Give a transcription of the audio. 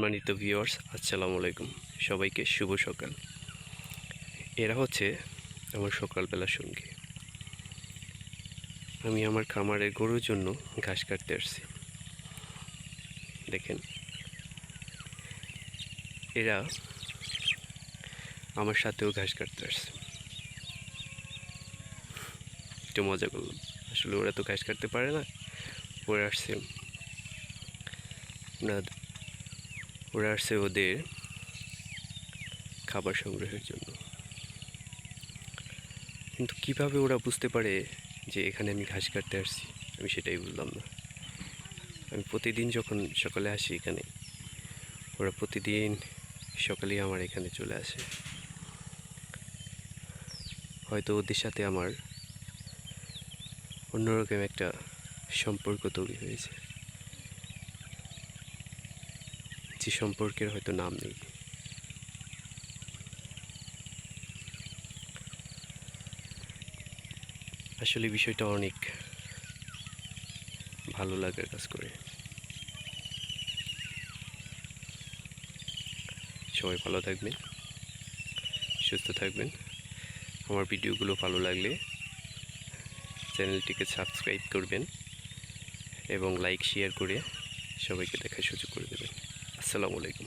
সম্মানিত ভিউয়ার্স, আসসালামু আলাইকুম। সবাইকে শুভ সকাল। এরা হচ্ছে আমার সকালবেলার সঙ্গী। আমি আমার খামারের গরুর জন্য ঘাস কাটতে আসছি। দেখেন, এরা আমার সাথেও ঘাস কাটতে আসছে। একটু মজা করলাম। আসলে ওরা তো ঘাস কাটতে পারে না, ওরা আসছে ওদের খাবার সংগ্রহের জন্য। কিন্তু কিভাবে ওরা বুঝতে পারে যে এখানে আমি ঘাস কাটতে আসছি, আমি সেটাই বুঝলাম না। আমি প্রতিদিন যখন সকালে আসি এখানে, ওরা প্রতিদিন সকালেই আমার এখানে চলে আসে। হয়তো ওদের সাথে আমার অন্যরকম একটা সম্পর্ক তৈরি হয়েছে, যে সম্পর্কের হয়তো নাম নেই। আসলে বিষয়টা অনেক ভালো লাগার কাজ করে। সবাই ভালো থাকবেন, সুস্থ থাকবেন। আমার ভিডিওগুলো ভালো লাগলে চ্যানেলটিকে সাবস্ক্রাইব করবেন এবং লাইক শেয়ার করে সবাইকে দেখার সুযোগ করে দেবেন। আসসালামু আলাইকুম।